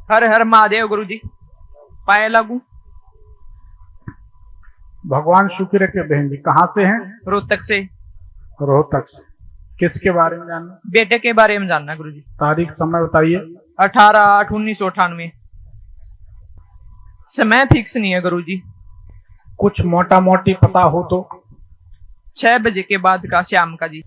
हर हर महादेव गुरुजी। पाए लागू। भगवान शुक्र के बहन जी कहाँ से हैं? रोहतक से। रोहतक से। किसके बारे में जानना? बेटे के बारे में जानना गुरुजी। तारीख समय बताइए। 18/8/1998। समय फिक्स नहीं है गुरुजी। कुछ मोटा मोटी पता हो तो? 6 बजे के बाद का शाम का जी।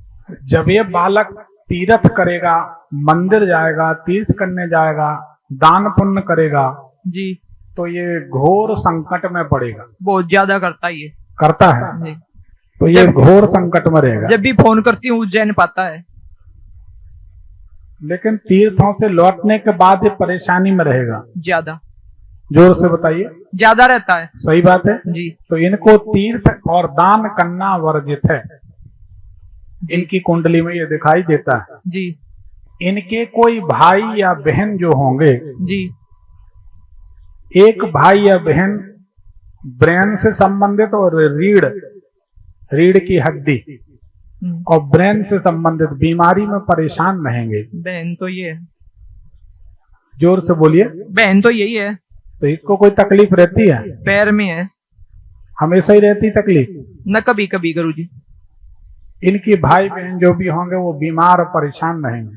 जब ये बालक तीर्थ करेगा, मंदिर जाएगा, तीर्थ करने जाएगा, दान पुण्य करेगा जी, तो ये घोर संकट में पड़ेगा। बहुत ज्यादा करता है ये। करता है जी। तो ये घोर संकट में रहेगा। जब भी फोन करती हूँ उज्जैन पाता है। लेकिन तीर्थों से लौटने के बाद ये परेशानी में रहेगा ज्यादा। जोर से बताइए। ज्यादा रहता है। सही बात है जी। तो इनको तीर्थ और दान करना वर्जित है। इनकी कुंडली में ये दिखाई देता है। जी। इनके कोई भाई या बहन जो होंगे जी। एक भाई या बहन ब्रेन से संबंधित और रीढ़ की हड्डी और ब्रेन से संबंधित बीमारी में परेशान रहेंगे। बहन तो ये है। जोर से बोलिए। बहन तो यही है। तो इसको कोई तकलीफ रहती है? पैर में है। हमेशा ही रहती तकलीफ? न कभी कभी गुरुजी। इनकी भाई बहन जो भी होंगे वो बीमार और परेशान रहेंगे।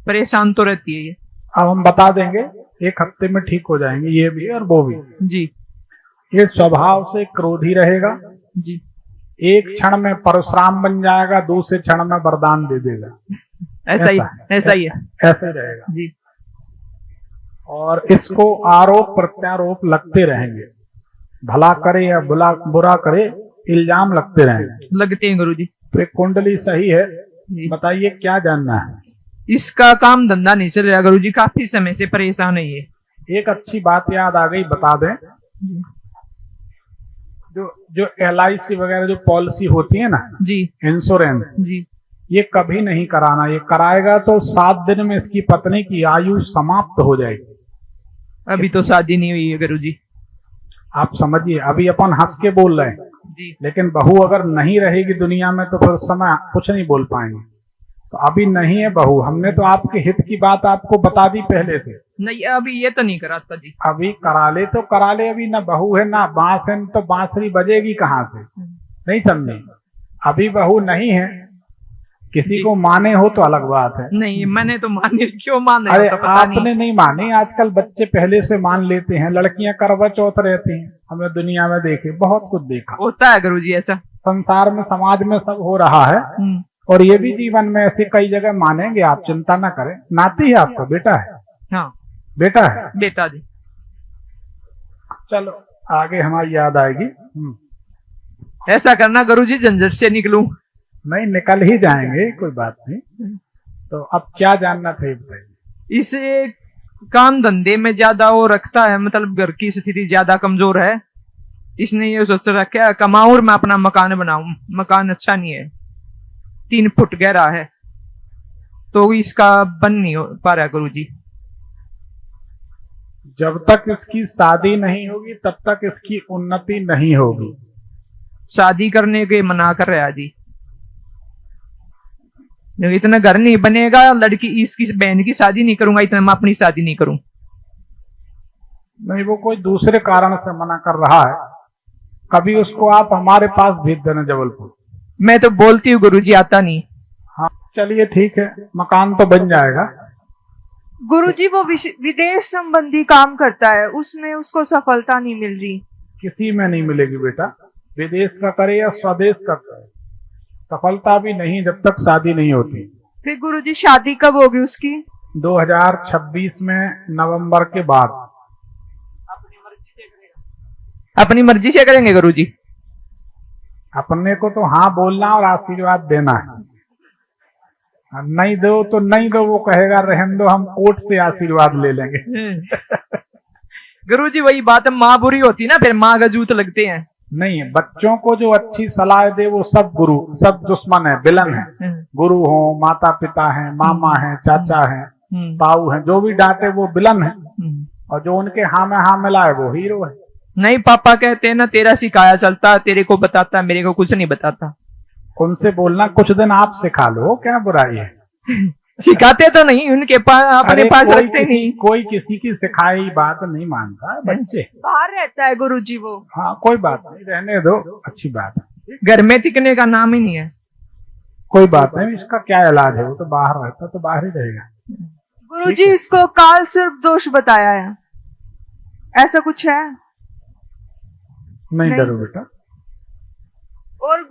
परेशान तो रहती है ये। अब हम बता देंगे, 1 हफ्ते में ठीक हो जाएंगे ये भी और वो भी। जी। ये स्वभाव से क्रोधी रहेगा जी। एक क्षण में परशुराम बन जाएगा, दूसरे क्षण में वरदान दे देगा। ऐसा ही है। ऐसे ही रहेगा जी। और इसको आरोप प्रत्यारोप लगते रहेंगे। भला करे या बुरा करे इल्जाम लगते रहेंगे। लगते हैं गुरुजी। तो एक कुंडली सही है। बताइए क्या जानना है? इसका काम धंधा नहीं चल रहा गुरुजी, काफी समय से परेशान है ये। एक अच्छी बात याद आ गई, बता दें। जो LIC वगैरह जो पॉलिसी होती है ना जी, इंश्योरेंस जी, ये कभी नहीं कराना। ये कराएगा तो 7 दिन में इसकी पत्नी की आयु समाप्त हो जाएगी। अभी तो शादी नहीं हुई है गुरुजी। आप समझिए, अभी अपन हंस के बोल रहे हैं जी। लेकिन बहू अगर नहीं रहेगी दुनिया में तो फिर उस समय कुछ नहीं बोल पाएंगे। तो अभी नहीं है बहू, हमने तो आपके हित की बात आपको बता दी पहले से। नहीं अभी ये तो नहीं कराता जी। अभी करा ले तो करा ले। अभी ना बहू है ना बांस है, तो बांसुरी बजेगी कहाँ से? नहीं समझे? अभी बहू नहीं है। किसी को माने हो तो अलग बात है। नहीं मैंने तो माने, क्यों माने? अरे तो पता आपने नहीं माने, आजकल बच्चे पहले से मान लेते हैं। लड़कियां करवा चौथ रहती हैं, हमने दुनिया में देखे, बहुत कुछ देखा। होता है गुरुजी ऐसा, संसार में समाज में सब हो रहा है और ये भी जीवन में ऐसे कई जगह मानेंगे। आप चिंता ना करें। नाती है आपका? बेटा है? हाँ बेटा है। बेटा जी। चलो आगे हमारी याद आएगी। ऐसा करना गुरुजी झंझट से निकलूं। नहीं निकल ही जाएंगे, कोई बात नहीं। तो अब क्या जानना था बताइए। इस काम धंधे में ज्यादा वो रखता है, मतलब घर की स्थिति ज्यादा कमजोर है। इसने ये सोच रखा है कमाऊं और मैं अपना मकान बनाऊं। मकान अच्छा नहीं है, 3 फुट गहरा है, तो इसका बन नहीं हो पा रहा गुरुजी। जब तक इसकी शादी नहीं होगी तब तक इसकी उन्नति नहीं होगी। शादी करने के मना कर रहा है जी। इतना घर नहीं बनेगा, लड़की इसकी बहन की शादी नहीं करूंगा, इतना मैं अपनी शादी नहीं करूं। नहीं वो कोई दूसरे कारण से मना कर रहा है। कभी उसको आप हमारे पास भेज देना जबलपुर। मैं तो बोलती हूँ गुरुजी, आता नहीं। हाँ चलिए ठीक है, मकान तो बन जाएगा। गुरुजी वो विदेश संबंधी काम करता है, उसमें उसको सफलता नहीं मिल रही। किसी में नहीं मिलेगी बेटा, विदेश का करे या स्वदेश का करे, सफलता भी नहीं जब तक शादी नहीं होती। फिर गुरुजी शादी कब होगी उसकी? 2026 में नवंबर के बाद। अपनी मर्जी से करेंगे गुरुजी। अपने को तो हाँ बोलना और आशीर्वाद देना है। नहीं दो तो नहीं दो, वो कहेगा रहने दो, हम कोर्ट से आशीर्वाद ले लेंगे। गुरुजी वही बात है, माँ बुरी होती ना फिर माँ का जूत लगते हैं। नहीं, बच्चों को जो अच्छी सलाह दे वो सब गुरु, सब दुश्मन है, विलन है। गुरु हो, माता पिता है, मामा है, चाचा है, ताऊ है, जो भी डांटे वो विलन है और जो उनके हाँ में हाँ मिलाए वो हीरो है। नहीं पापा कहते हैं ना, तेरा सिखाया चलता, तेरे को बताता, मेरे को कुछ नहीं बताता। उनसे बोलना कुछ दिन आप सिखा लो, क्या बुराई है। सिखाते तो नहीं, उनके पास अपने अरे पास कोई रखते नहीं। कोई किसी की सिखाई बात नहीं मानता है, बच्चे। बाहर रहता है गुरुजी वो। हाँ कोई बात नहीं, रहने दो, अच्छी बात है। घर में टिकने का नाम ही नहीं है। कोई बात नहीं, इसका क्या इलाज है, वो तो बाहर रहता तो बाहर ही रहेगा। गुरुजी इसको काल सर्प दोष बताया है, ऐसा कुछ है? नहीं नहीं। डरो बेटा। और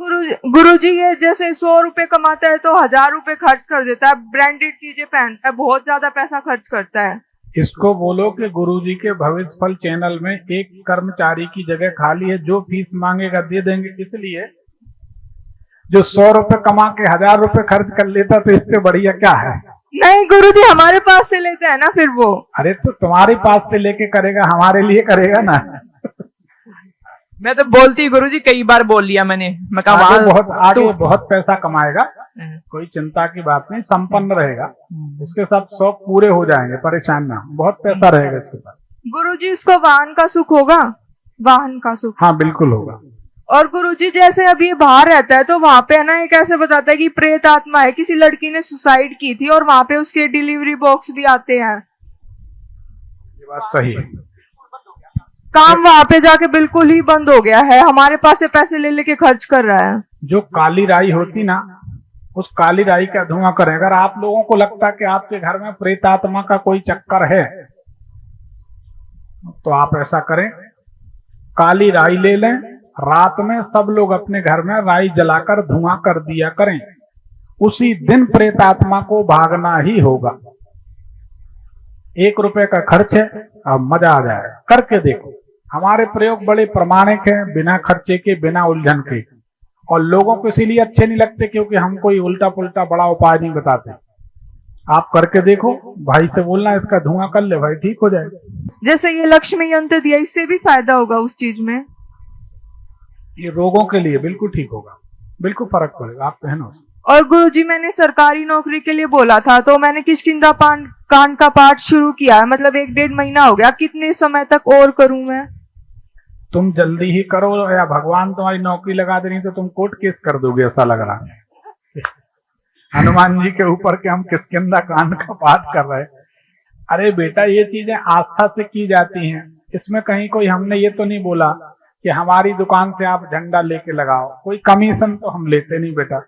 गुरुजी ये जैसे 100 रुपए कमाता है तो 1000 रुपए खर्च कर देता है, ब्रांडेड चीजें पहनता है, बहुत ज्यादा पैसा खर्च करता है। इसको बोलो कि गुरुजी के भविष्य फल चैनल में एक कर्मचारी की जगह खाली है, जो फीस मांगेगा दे देंगे। इसलिए जो 100 रुपए कमा के 1000 रुपए खर्च कर लेता तो इससे बढ़िया क्या है। नहीं गुरुजी हमारे पास से लेते हैं ना फिर वो। अरे तो तुम्हारे पास से लेके करेगा, हमारे लिए करेगा ना। मैं तो बोलती गुरुजी, कई बार बोल लिया मैंने, मैं कहा आगे बहुत पैसा कमाएगा, कोई चिंता की बात नहीं, संपन्न रहेगा, उसके सब शौक पूरे हो जाएंगे, परेशान ना, बहुत पैसा रहेगा इसके पास। गुरुजी इसको वाहन का सुख होगा? वाहन का सुख? हाँ बिल्कुल होगा। और गुरुजी जैसे अभी बाहर रहता है तो वहां पे ना एक ऐसे बताता है कि प्रेत आत्मा है, किसी लड़की ने सुसाइड की थी और वहां पे उसके डिलीवरी बॉक्स भी आते हैं। ये बात सही है। काम वहां पे जाके बिल्कुल ही बंद हो गया है, हमारे पास से पैसे ले लेके खर्च कर रहा है। जो काली राई होती ना, उस काली राई का धुआं करें। अगर आप लोगों को लगता है कि आपके घर में प्रेत आत्मा का कोई चक्कर है तो आप ऐसा करें, काली राई ले लें, रात में सब लोग अपने घर में राई जलाकर धुआं कर दिया करें, उसी दिन प्रेत आत्मा को भागना ही होगा। 1 रुपए का खर्च है, अब मजा आ जाएगा, करके देखो। हमारे प्रयोग बड़े प्रमाणिक हैं, बिना खर्चे के, बिना उलझन के, और लोगों को इसीलिए अच्छे नहीं लगते क्योंकि हम कोई उल्टा पुल्टा बड़ा उपाय नहीं बताते। आप करके देखो, भाई से बोलना इसका धुआं कर ले भाई, ठीक हो जाएगा। जैसे ये लक्ष्मी यंत्र दिया, इससे भी फायदा होगा उस चीज में? ये रोगों के लिए बिल्कुल ठीक होगा, बिल्कुल फर्क पड़ेगा, आप पहनो। और गुरुजी मैंने सरकारी नौकरी के लिए बोला था तो मैंने किष्किंधा कांड का पाठ शुरू किया है, मतलब 1-1.5 महीना हो गया, कितने समय तक और करूं मैं? तुम जल्दी ही करो या भगवान तुम्हारी नौकरी लगा दे, नहीं तो तुम कोर्ट केस कर दोगे, ऐसा लग रहा है हनुमान जी के ऊपर कि हम किष्किंधा कांड का पाठ कर रहे हैं। अरे बेटा, ये चीजें आस्था से की जाती हैं, इसमें कहीं कोई हमने ये तो नहीं बोला कि हमारी दुकान से आप झंडा लेके लगाओ, कोई कमीशन तो हम लेते नहीं बेटा,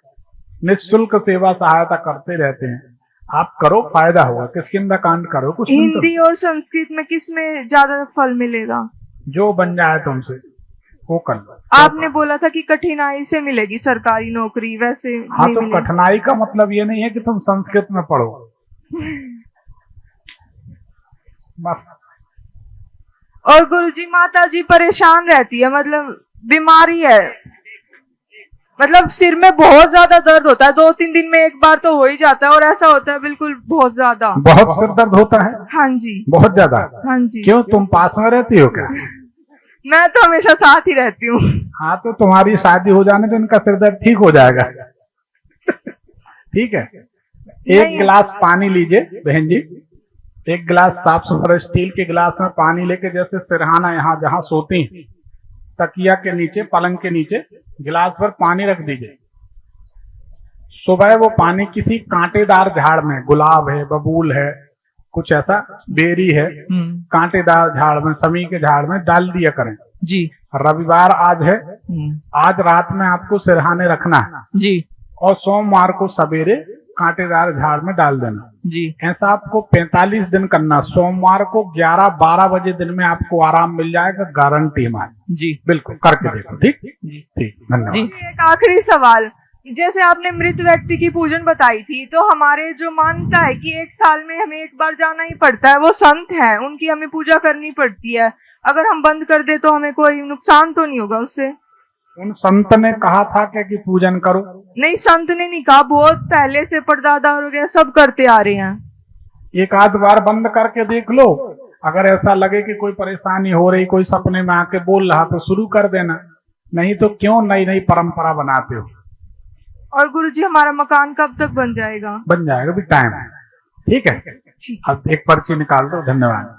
निःशुल्क सेवा सहायता करते रहते हैं। आप करो, फायदा होगा, किष्किंधा कांड करो। कुछ हिंदी और संस्कृत में किस में ज्यादा फल मिलेगा? जो बन जाए तुमसे वो कर लो। आपने बोला था कि कठिनाई से मिलेगी सरकारी नौकरी, वैसे हाँ तो कठिनाई का मतलब ये नहीं है कि तुम संस्कृत में पढ़ो बस। और गुरुजी माता जी परेशान रहती है, मतलब बीमारी है, मतलब सिर में बहुत ज्यादा दर्द होता है, 2-3 दिन में एक बार तो हो ही जाता है, और ऐसा होता है बिल्कुल बहुत ज्यादा। बहुत सिर दर्द होता है? हाँ जी। बहुत ज्यादा? हाँ जी। क्यों, तुम पास में रहती हो क्या? मैं तो हमेशा साथ ही रहती हूँ। हाँ तो तुम्हारी शादी हो जाने तो इनका सिर दर्द ठीक हो जाएगा ठीक है। एक गिलास पानी लीजिए बहन जी, एक गिलास साफ सुथरा स्टील के गिलास में पानी लेके, जैसे सिरहाना यहाँ जहाँ सोती तकिया के नीचे, पलंग के नीचे गिलास भर पानी रख दीजिए। सुबह वो पानी किसी कांटेदार झाड़ में, गुलाब है, बबूल है, कुछ ऐसा बेरी है, कांटेदार झाड़ में, समी के झाड़ में डाल दिया करें जी। रविवार आज है, आज रात में आपको सिरहाने रखना है जी, और सोमवार को सवेरे कांटेदार झाड़ में डाल देना जी। ऐसा आपको 45 दिन करना। सोमवार को 11-12 बजे दिन में आपको आराम मिल जाएगा, गारंटी हमारी। जी बिल्कुल, करके देखो। ठीक ठीक, धन्यवाद। एक आखिरी सवाल, जैसे आपने मृत व्यक्ति की पूजन बताई थी, तो हमारे जो मानता है कि 1 साल में हमें एक बार जाना ही पड़ता है, वो संत हैं, उनकी हमें पूजा करनी पड़ती है, अगर हम बंद कर दे तो हमें कोई नुकसान तो नहीं होगा उससे? उन संत ने कहा था कि पूजन करो? नहीं, संत ने नहीं कहा, बहुत पहले से परदादा वगैरह सब करते आ रहे हैं। एक आध बार बंद करके देख लो, अगर ऐसा लगे कि कोई परेशानी हो रही, कोई सपने में आके बोल रहा, तो शुरू कर देना, नहीं तो क्यों नई नई परंपरा बनाते हो। और गुरुजी हमारा मकान कब तक बन जाएगा? बन जाएगा, भी टाइम है। ठीक है, अब एक पर्ची निकाल दो। धन्यवाद।